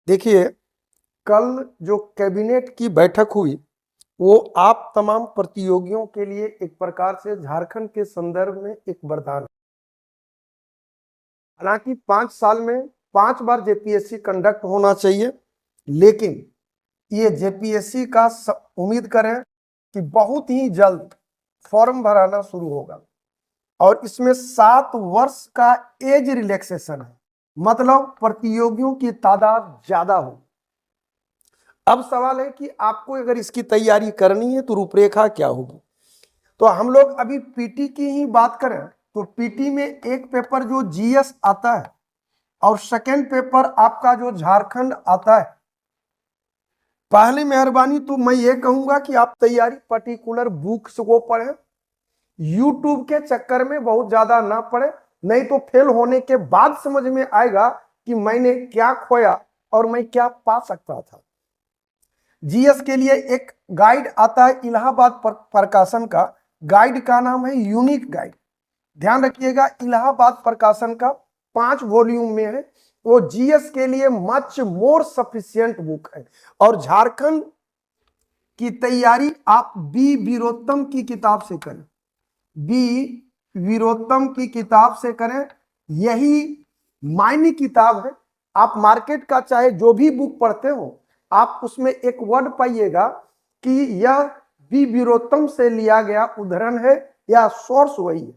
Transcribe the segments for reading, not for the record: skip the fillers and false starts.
देखिए, कल जो कैबिनेट की बैठक हुई वो आप तमाम प्रतियोगियों के लिए एक प्रकार से झारखंड के संदर्भ में एक वरदान है। हालांकि 5 साल में 5 बार जेपीएससी कंडक्ट होना चाहिए, लेकिन ये जेपीएससी का उम्मीद करें कि बहुत ही जल्द फॉर्म भराना शुरू होगा और इसमें 7 वर्ष का एज रिलैक्सेशन है, मतलब प्रतियोगियों की तादाद ज्यादा हो। अब सवाल है कि आपको अगर इसकी तैयारी करनी है तो रूपरेखा क्या होगी। तो हम लोग अभी पीटी की ही बात करें तो पीटी में एक पेपर जो जीएस आता है और सेकेंड पेपर आपका जो झारखंड आता है। पहली मेहरबानी तो मैं ये कहूंगा कि आप तैयारी पर्टिकुलर बुक्स को पढ़ें, यूट्यूब के चक्कर में बहुत ज्यादा ना पढ़े, नहीं तो फेल होने के बाद समझ में आएगा कि मैंने क्या खोया और मैं क्या पा सकता था। जीएस के लिए एक गाइड आता है इलाहाबाद प्रकाशन का, गाइड का नाम है यूनिक गाइड। ध्यान रखिएगा, इलाहाबाद प्रकाशन का 5 वॉल्यूम में है। वो जीएस के लिए मच मोर सफिशिएंट बुक है। और झारखंड की तैयारी आप बी वीरोत्तम की किताब से करें, बी वीरोत्तम की किताब से करें। यही मायने किताब है। आप मार्केट का चाहे जो भी बुक पढ़ते हो, आप उसमें एक वर्ड पाइएगा कि यह बी वीरोत्तम से लिया गया उदाहरण है या सोर्स वही है।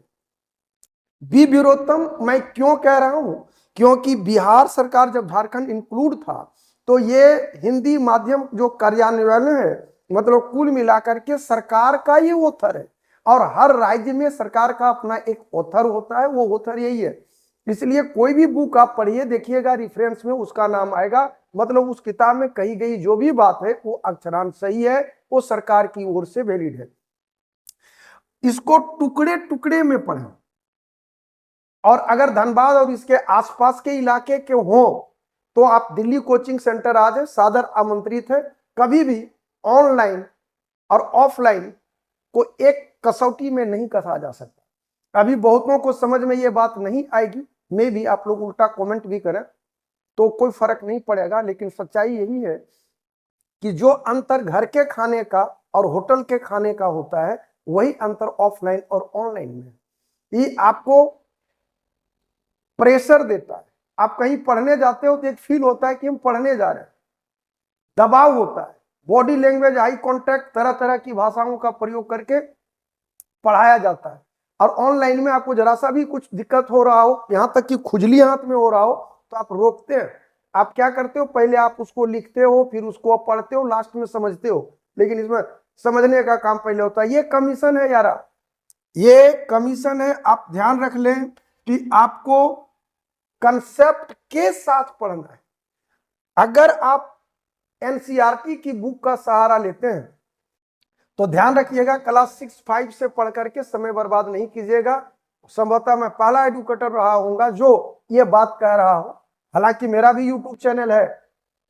बी वीरोत्तम मैं क्यों कह रहा हूं, क्योंकि बिहार सरकार जब झारखंड इंक्लूड था तो ये हिंदी माध्यम जो कार्यान्वयन है, मतलब कुल मिलाकर के सरकार का ये ऑथर है और हर राज्य में सरकार का अपना एक ऑथर होता है, वो ऑथर यही है। इसलिए कोई भी बुक आप पढ़िए, देखिएगा रेफरेंस में उसका नाम आएगा, मतलब उस किताब में कही गई जो भी बात है वो अक्षरांश सही है, वो सरकार की ओर से वैलिड है। इसको टुकड़े टुकड़े में पढ़ें और अगर धनबाद और इसके आसपास के इलाके के हो तो आप दिल्ली कोचिंग सेंटर आ जाए, सादर आमंत्रित है। कभी भी ऑनलाइन और ऑफलाइन को एक कसौटी में नहीं कसा जा सकता। अभी बहुतों को समझ में ये बात नहीं आएगी, मे भी आप लोग उल्टा कमेंट भी करें तो कोई फर्क नहीं पड़ेगा, लेकिन सच्चाई यही है कि जो अंतर घर के खाने का और होटल के खाने का होता है वही अंतर ऑफलाइन और ऑनलाइन में। ये आपको प्रेशर देता है। आप कहीं पढ़ने जाते हो तो एक फील होता है कि हम पढ़ने जा रहे हैं, दबाव होता है, बॉडी लैंग्वेज, आई कांटेक्ट, तरह तरह की भाषाओं का प्रयोग करके पढ़ाया जाता है। और ऑनलाइन में आपको जरा सा भी कुछ दिक्कत हो रहा हो, यहां तक कि खुजली हाथ में हो रहा हो, तो आप रोकते हैं। आप क्या करते हो, पहले आप उसको लिखते हो, फिर उसको आप पढ़ते हो, लास्ट में समझते हो। लेकिन इसमें समझने का काम पहले होता है। ये कमीशन है यारा, ये कमीशन है। आप ध्यान रख लें कि आपको कंसेप्ट के साथ पढ़ना है। अगर आप एनसीईआरटी की बुक का सहारा लेते हैं तो ध्यान रखिएगा, क्लास 6-5 से पढ़ करके समय बर्बाद नहीं कीजिएगा। संभवतः मैं पहला एडुकेटर रहा हूंगा जो ये बात कह रहा हूं। हालांकि मेरा भी यूट्यूब चैनल है,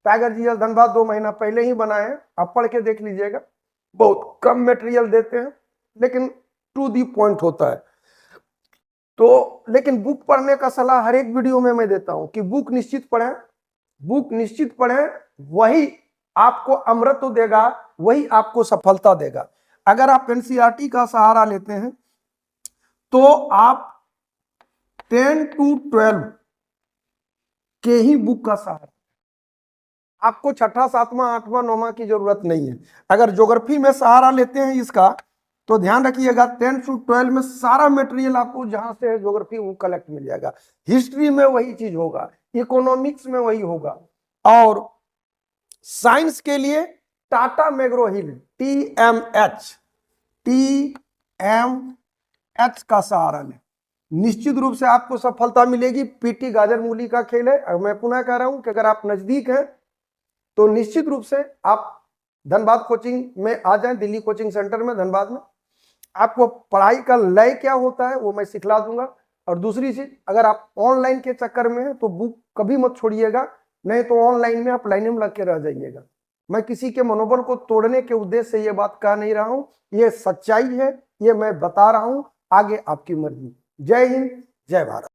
टाइगर जीएस धनबाद, 2 महीना पहले ही बनाए हैं, आप पढ़ के देख लीजिएगा। बहुत कम मटेरियल देते हैं लेकिन टू दी पॉइंट होता है। तो लेकिन बुक पढ़ने का सलाह हर एक वीडियो में मैं देता हूं कि बुक निश्चित पढ़ें, बुक निश्चित पढ़ें, वही आपको अमृत देगा, वही आपको सफलता देगा। अगर आप एनसीईआरटी का सहारा लेते हैं तो आप 10 to 12 के ही बुक का सहारा, आपको 6ठा 7वां 8वां 9वां की जरूरत नहीं है। अगर ज्योग्राफी में सहारा लेते हैं इसका तो ध्यान रखिएगा 10 to 12 में सारा मटेरियल आपको जहां से ज्योग्राफी वो कलेक्ट मिल जाएगा। हिस्ट्री में वही चीज होगा, इकोनॉमिक्स में वही होगा। और साइंस के लिए टाटा मैग्रो हिल TMH का सहारा लें, निश्चित रूप से आपको सफलता मिलेगी। पीटी गाजर मूली का खेल है। मैं पुनः कह रहा हूं कि अगर आप नजदीक हैं तो निश्चित रूप से आप धनबाद कोचिंग में आ जाएं, दिल्ली कोचिंग सेंटर में धनबाद में। आपको पढ़ाई का लय क्या होता है वो मैं सिखला दूंगा। और दूसरी चीज, अगर आप ऑनलाइन के चक्कर में हैं तो बुक कभी मत छोड़िएगा, नहीं तो ऑनलाइन में आप लाइन में लग के रह जाइएगा। मैं किसी के मनोबल को तोड़ने के उद्देश्य से ये बात कह नहीं रहा हूं, ये सच्चाई है, ये मैं बता रहा हूं। आगे आपकी मर्जी। जय हिंद, जय भारत।